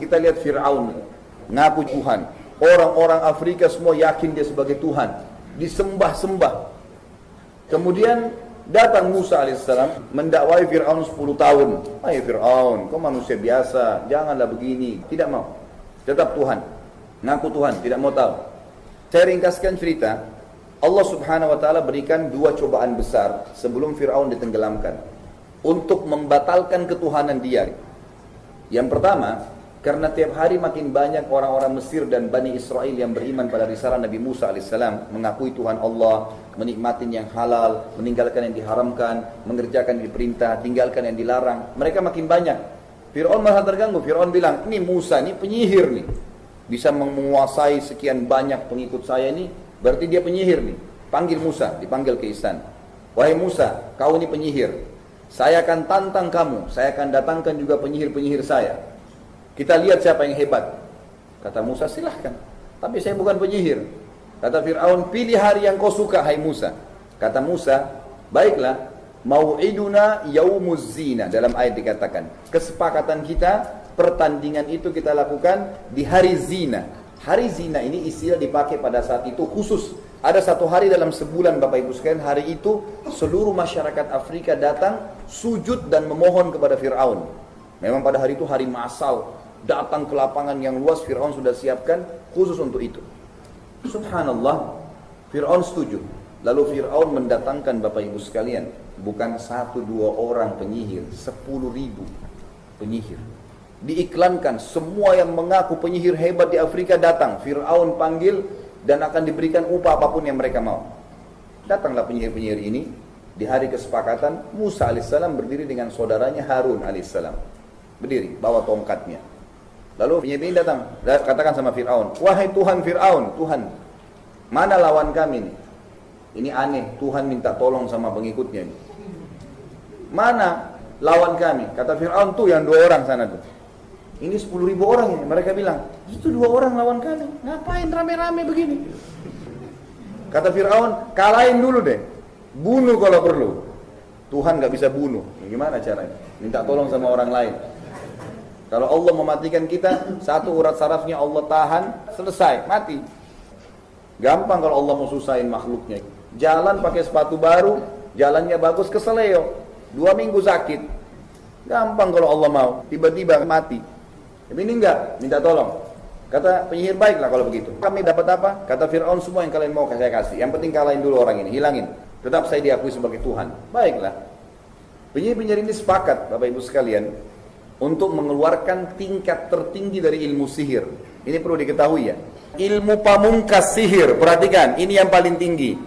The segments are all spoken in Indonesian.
Kita lihat Fir'aun ngaku Tuhan. Orang-orang Afrika semua yakin dia sebagai Tuhan. Disembah-sembah. Kemudian datang Musa alaihissalam mendakwai Fir'aun 10 tahun. Hai Fir'aun, kau manusia biasa, janganlah begini. Tidak mau. Tetap Tuhan. Ngaku Tuhan, tidak mau tahu. Saya ringkaskan cerita. Allah subhanahu wa ta'ala berikan 2 cobaan besar sebelum Fir'aun ditenggelamkan. Untuk membatalkan ketuhanan dia. Yang pertama, karena tiap hari makin banyak orang-orang Mesir dan Bani Israel yang beriman pada risalah Nabi Musa alaihissalam, mengakui Tuhan Allah, menikmati yang halal, meninggalkan yang diharamkan, mengerjakan yang diperintah, tinggalkan yang dilarang. Mereka makin banyak. Fir'aun malah terganggu. Fir'aun bilang, ini Musa, ini penyihir nih. Bisa menguasai sekian banyak pengikut saya ini, berarti dia penyihir nih. Panggil Musa, dipanggil ke istana. Wahai Musa, kau ini penyihir. Saya akan tantang kamu, saya akan datangkan juga penyihir-penyihir saya. Kita lihat siapa yang hebat. Kata Musa, silahkan. Tapi saya bukan penyihir. Kata Fir'aun, pilih hari yang kau suka, hai Musa. Kata Musa, baiklah, mau'iduna yaumuz zina. Dalam ayat dikatakan, kesepakatan kita, pertandingan itu kita lakukan di hari zina. Hari zina ini istilah dipakai pada saat itu khusus. Ada satu hari dalam sebulan Bapak Ibu sekalian, hari itu seluruh masyarakat Afrika datang sujud dan memohon kepada Fir'aun. Memang pada hari itu hari massal, datang ke lapangan yang luas, Fir'aun sudah siapkan khusus untuk itu. Subhanallah, Fir'aun setuju. Lalu Fir'aun mendatangkan Bapak Ibu sekalian, bukan 1-2 orang penyihir, 10.000 penyihir. Diiklankan, semua yang mengaku penyihir hebat di Afrika datang. Fir'aun panggil dan akan diberikan upah apapun yang mereka mau. Datanglah penyihir-penyihir ini. Di hari kesepakatan, Musa alaihissalam berdiri dengan saudaranya Harun alaihissalam. Berdiri, bawa tongkatnya. Lalu penyihir ini datang, katakan sama Fir'aun, wahai Tuhan Fir'aun, Tuhan, mana lawan kami nih? Ini aneh, Tuhan minta tolong sama pengikutnya nih. Mana lawan kami? Kata Fir'aun, tuh yang 2 orang sana tuh. Ini 10.000 orang ini. Mereka bilang, itu 2 orang lawan kami. Ngapain rame-rame begini? Kata Fir'aun, kalahin dulu deh. Bunuh kalau perlu. Tuhan gak bisa bunuh. Gimana caranya? Minta tolong sama orang lain. Kalau Allah mematikan kita, 1 urat sarafnya Allah tahan, selesai, mati. Gampang kalau Allah mau susahin makhluknya. Jalan pakai sepatu baru, jalannya bagus, keseleo. 2 minggu sakit. Gampang kalau Allah mau. Tiba-tiba mati. Tapi ini enggak, minta tolong. Kata penyihir, baiklah kalau begitu. Kami dapat apa? Kata Fir'aun, semua yang kalian mau saya kasih. Yang penting kalahin dulu orang ini, hilangin. Tetap saya diakui sebagai Tuhan. Baiklah. Penyihir-penyihir ini sepakat, Bapak Ibu sekalian, untuk mengeluarkan tingkat tertinggi dari ilmu sihir. Ini perlu diketahui ya. Ilmu pamungkas sihir, perhatikan, ini yang paling tinggi.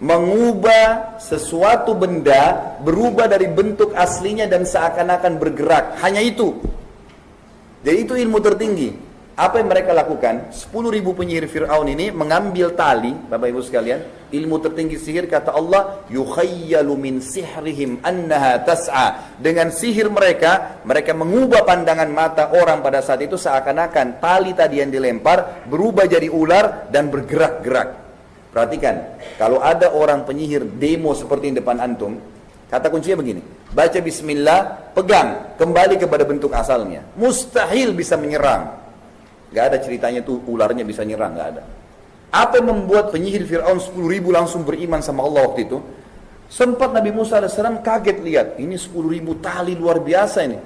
Mengubah sesuatu benda, berubah dari bentuk aslinya dan seakan-akan bergerak. Hanya itu. Jadi itu ilmu tertinggi. Apa yang mereka lakukan? 10.000 penyihir Fir'aun ini mengambil tali, Bapak Ibu sekalian, ilmu tertinggi sihir, kata Allah, yukhayyalu min sihrihim annaha tas'a. Dengan sihir mereka mengubah pandangan mata orang pada saat itu seakan-akan tali tadi yang dilempar berubah jadi ular dan bergerak-gerak. Perhatikan, kalau ada orang penyihir demo seperti di depan antum, kata kuncinya begini, baca bismillah, pegang, kembali kepada bentuk asalnya. Mustahil bisa menyerang. Gak ada ceritanya tuh ularnya bisa nyerang, gak ada. Apa yang membuat penyihir Fir'aun 10.000 langsung beriman sama Allah waktu itu? Sempat Nabi Musa AS kaget lihat, ini 10.000 tali luar biasa ini.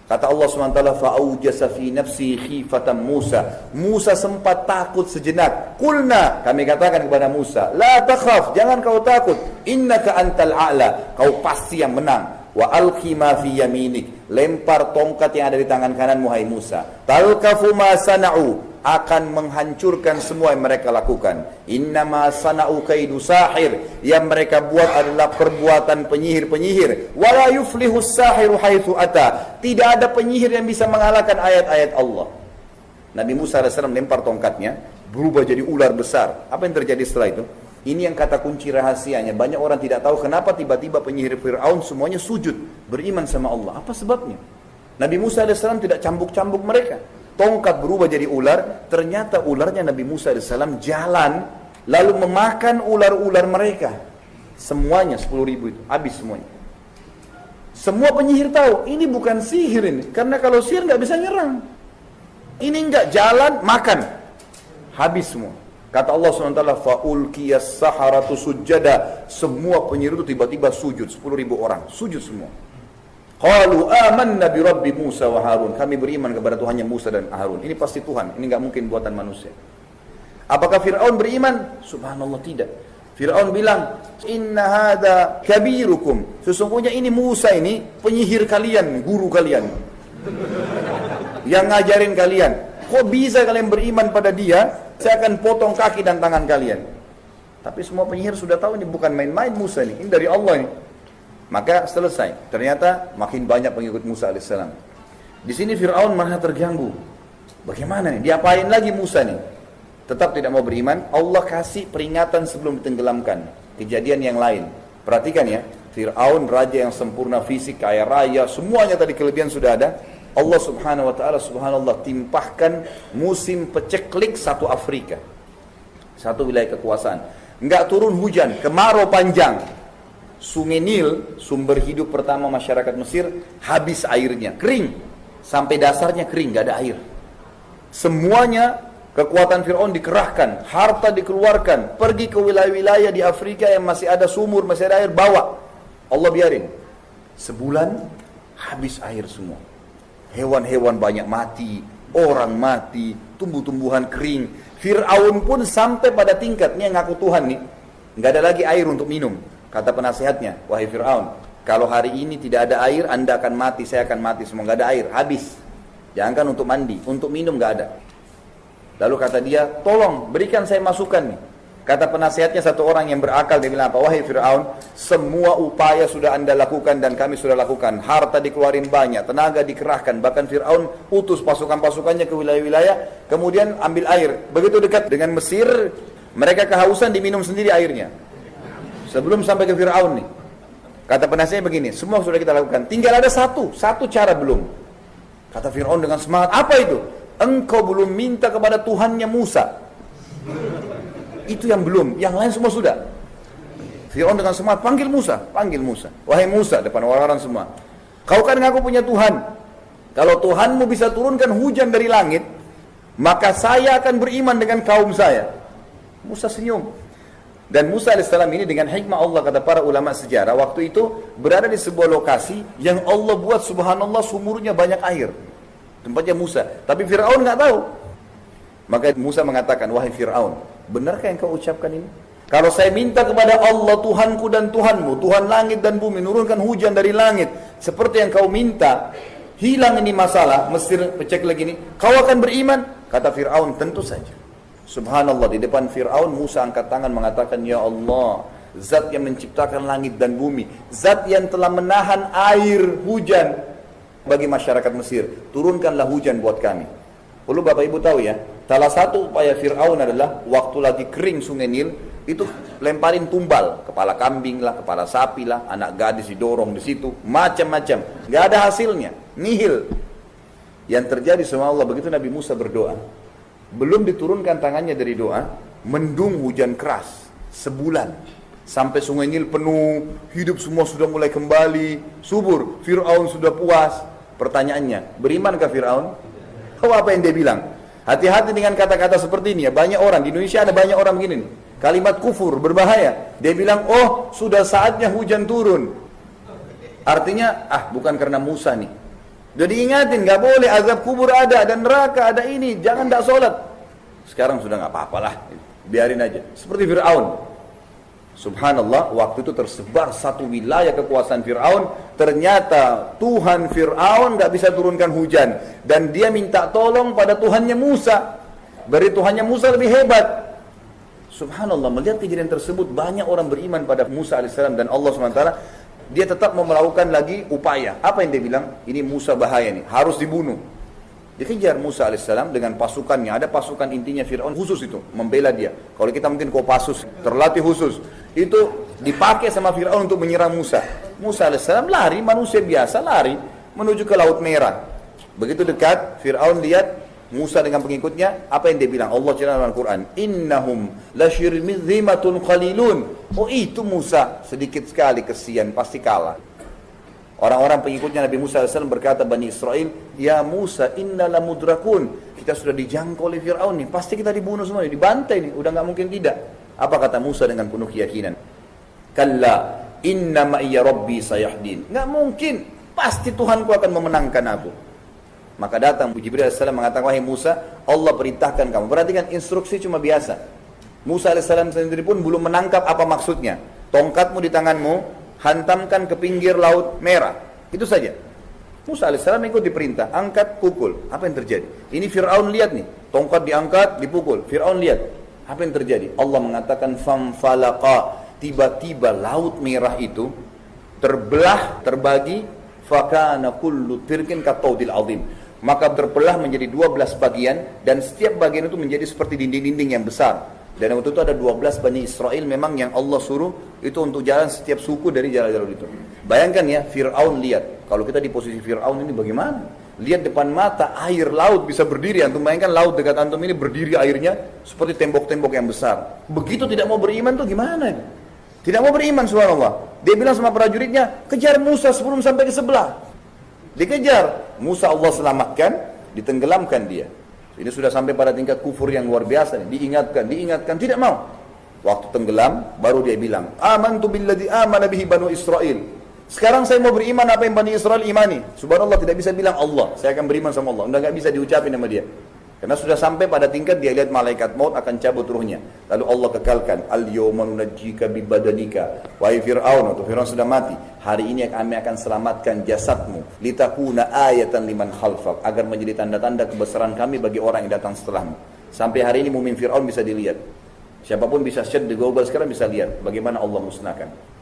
Kata Allah SWT, fa'aujasa fi nafsi khifatan Musa. Musa sempat takut sejenak. Qulna, kami katakan kepada Musa, la takhaf, jangan kau takut. Innaka antal a'la, kau pasti yang menang. Wa alqi ma fi yaminik, lempar tongkat yang ada di tangan kananmu hai Musa. Talqafu ma sana'u, akan menghancurkan semua yang mereka lakukan. Innama sana'u kaidu sahir, yang mereka buat adalah perbuatan penyihir-penyihir. Wala yuflihu sahiru haitsu ata, tidak ada penyihir yang bisa mengalahkan ayat-ayat Allah. Nabi Musa AS lempar tongkatnya, berubah jadi ular besar. Apa yang terjadi setelah itu? Ini yang kata kunci rahasianya. Banyak orang tidak tahu kenapa tiba-tiba penyihir Fir'aun semuanya sujud, beriman sama Allah. Apa sebabnya? Nabi Musa AS tidak cambuk-cambuk mereka. Tongkat berubah jadi ular, ternyata ularnya Nabi Musa AS jalan, lalu memakan ular-ular mereka. Semuanya 10.000 itu, habis semuanya. Semua penyihir tahu, ini bukan sihir ini. Karena kalau sihir nggak bisa nyerang. Ini enggak, jalan, makan. Habis semua. Kata Allah SWT, فَأُلْكِيَ السَّحَرَةُ سُجَّدًا. Semua penyihir itu tiba-tiba sujud, 10.000 orang, sujud semua. Qalu amanna bi Rabbi Musa wa Harun. Kami beriman kepada Tuhannya Musa dan Harun. Ini pasti Tuhan, ini enggak mungkin buatan manusia. Apakah Fir'aun beriman? Subhanallah, tidak. Fir'aun bilang, inna hadha kabirukum. Sesungguhnya ini Musa ini penyihir kalian, guru kalian, yang ngajarin kalian. Kok bisa kalian beriman pada dia? Saya akan potong kaki dan tangan kalian. Tapi semua penyihir sudah tahu ini bukan main-main Musa ini dari Allah ini. Maka selesai. Ternyata makin banyak pengikut Musa alaihissalam. Di sini Fir'aun malah terganggu. Bagaimana nih? Diapain lagi Musa nih? Tetap tidak mau beriman. Allah kasih peringatan sebelum ditenggelamkan. Kejadian yang lain. Perhatikan ya. Fir'aun raja yang sempurna fisik, kaya raya, semuanya tadi kelebihan sudah ada. Allah subhanahu wa ta'ala subhanallah timpahkan musim peceklik satu Afrika. Satu wilayah kekuasaan. Enggak turun hujan, kemarau panjang. Sungai Nil, sumber hidup pertama masyarakat Mesir, habis airnya, kering. Sampai dasarnya kering, gak ada air. Semuanya kekuatan Fir'aun dikerahkan, harta dikeluarkan, pergi ke wilayah-wilayah di Afrika yang masih ada sumur, masih ada air, bawa. Allah biarin. Sebulan, habis air semua. Hewan-hewan banyak mati, orang mati, tumbuh-tumbuhan kering. Fir'aun pun sampai pada tingkat, ini yang ngaku Tuhan nih, gak ada lagi air untuk minum. Kata penasehatnya, wahai Fir'aun, kalau hari ini tidak ada air, anda akan mati, saya akan mati semua. Gak ada air, habis. Jangankan untuk mandi, untuk minum gak ada. Lalu kata dia, tolong berikan saya masukan nih. Kata penasehatnya satu orang yang berakal, dia bilang apa? Wahai Fir'aun, semua upaya sudah anda lakukan dan kami sudah lakukan. Harta dikeluarin banyak, tenaga dikerahkan. Bahkan Fir'aun utus pasukan-pasukannya ke wilayah-wilayah, kemudian ambil air. Begitu dekat dengan Mesir, mereka kehausan, diminum sendiri airnya. Sebelum sampai ke Fir'aun nih. Kata penasihatnya begini, semua sudah kita lakukan. Tinggal ada satu cara belum. Kata Fir'aun dengan semangat, apa itu? Engkau belum minta kepada Tuhannya Musa. Itu yang belum, yang lain semua sudah. Fir'aun dengan semangat, panggil Musa. Wahai Musa, depan orang-orang semua. Kau kan ngaku punya Tuhan. Kalau Tuhanmu bisa turunkan hujan dari langit, maka saya akan beriman dengan kaum saya. Musa senyum. Dan Musa AS ini dengan hikmah Allah, kata para ulama sejarah, waktu itu berada di sebuah lokasi yang Allah buat subhanallah sumurnya banyak air. Tempatnya Musa. Tapi Fir'aun nggak tahu. Maka Musa mengatakan, wahai Fir'aun, benarkah yang kau ucapkan ini? Kalau saya minta kepada Allah Tuhanku dan Tuhanmu, Tuhan langit dan bumi, nurunkan hujan dari langit, seperti yang kau minta, hilang ini masalah, Mesir pecek lagi ini, kau akan beriman? Kata Fir'aun, tentu saja. Subhanallah, di depan Fir'aun Musa angkat tangan mengatakan, ya Allah, zat yang menciptakan langit dan bumi, zat yang telah menahan air hujan bagi masyarakat Mesir, turunkanlah hujan buat kami. Perlu Bapak Ibu tahu ya, salah satu upaya Fir'aun adalah waktu lagi kering sungai Nil, itu lemparin tumbal, kepala kambing lah, kepala sapi lah, anak gadis didorong di situ, macam-macam, nggak ada hasilnya, nihil. Yang terjadi sama Allah, begitu Nabi Musa berdoa, belum diturunkan tangannya dari doa, mendung hujan keras sebulan sampai sungai Nil penuh, hidup semua sudah mulai kembali subur. Fir'aun sudah puas. Pertanyaannya, berimankah Fir'aun? Apa yang dia bilang? Hati-hati dengan kata-kata seperti ini ya. Banyak orang di Indonesia, ada banyak orang begini nih. Kalimat kufur berbahaya. Dia bilang, oh sudah saatnya hujan turun. Artinya, bukan karena Musa nih. Jadi ingatin, gak boleh, azab kubur ada, dan neraka ada ini, jangan tak sholat. Sekarang sudah gak apa-apalah, biarin aja. Seperti Fir'aun. Subhanallah, waktu itu tersebar satu wilayah kekuasaan Fir'aun, ternyata Tuhan Fir'aun gak bisa turunkan hujan. Dan dia minta tolong pada Tuhannya Musa. Beri Tuhannya Musa lebih hebat. Subhanallah, melihat kejadian tersebut, banyak orang beriman pada Musa AS dan Allah SWT. Dia tetap mau melakukan lagi upaya. Apa yang dia bilang? Ini Musa bahaya nih, harus dibunuh. Dikejar Musa AS dengan pasukannya. Ada pasukan intinya Fir'aun khusus itu, membela dia. Kalau kita mungkin Kopassus, terlatih khusus. Itu dipakai sama Fir'aun untuk menyerang Musa. Musa AS lari, manusia biasa lari, menuju ke Laut Merah. Begitu dekat, Fir'aun lihat Musa dengan pengikutnya, apa yang dia bilang? Allah cerita dalam Al-Quran, innahum lasyirmidhimatun qalilun. Oh itu Musa, sedikit sekali, kesian, pasti kalah. Orang-orang pengikutnya Nabi Musa AS berkata, Bani Israel, ya Musa inna lamudrakun, kita sudah dijangkau oleh Fir'aun nih, pasti kita dibunuh semua, dibantai nih, udah nggak mungkin tidak. Apa kata Musa dengan penuh keyakinan? Kalla inna ma'iyya rabbi sayahdin. Nggak mungkin, pasti Tuhanku akan memenangkan aku. Maka datang Jibril AS mengatakan, wahai Musa, Allah perintahkan kamu. Perhatikan, instruksi cuma biasa. Musa AS sendiri pun belum menangkap apa maksudnya. Tongkatmu di tanganmu, hantamkan ke pinggir laut merah. Itu saja. Musa AS ikut diperintah, angkat, pukul. Apa yang terjadi? Ini Fir'aun lihat nih, tongkat diangkat, dipukul. Fir'aun lihat, apa yang terjadi? Allah mengatakan, famfalaqa. Tiba-tiba laut merah itu terbelah, terbagi, fakana kullu firqin kataudil azim. Maka terbelah menjadi 12 bagian, dan setiap bagian itu menjadi seperti dinding-dinding yang besar. Dan waktu itu ada 12 Bani Israel memang yang Allah suruh itu untuk jalan setiap suku dari jalan-jalan itu. Bayangkan ya, Fir'aun lihat. Kalau kita di posisi Fir'aun ini bagaimana? Lihat depan mata air laut bisa berdiri. Antum bayangkan laut dekat antum ini berdiri airnya seperti tembok-tembok yang besar. Begitu tidak mau beriman tuh gimana? Tidak mau beriman, subhanallah. Dia bilang sama prajuritnya, kejar Musa sebelum sampai ke sebelah. Dikejar. Musa Allah selamatkan, ditenggelamkan dia. Ini sudah sampai pada tingkat kufur yang luar biasa. Diingatkan, tidak mau. Waktu tenggelam, baru dia bilang, amantu billadzi amana bihi banu Israel. Sekarang saya mau beriman apa yang Bani Israel imani. Subhanallah, tidak bisa bilang Allah, saya akan beriman sama Allah. Udah gak bisa diucapin sama dia. Karena sudah sampai pada tingkat dia lihat malaikat maut akan cabut ruhnya. Lalu Allah kekalkan, al-yawma nunajjika bibadanika. Wahai Fir'aun, atau Fir'aun sudah mati. Hari ini kami akan selamatkan jasadmu. Litakuna ayatan liman khalfak. Agar menjadi tanda-tanda kebesaran kami bagi orang yang datang setelahmu. Sampai hari ini mumin Fir'aun bisa dilihat. Siapapun bisa search di Google sekarang bisa lihat bagaimana Allah musnahkan.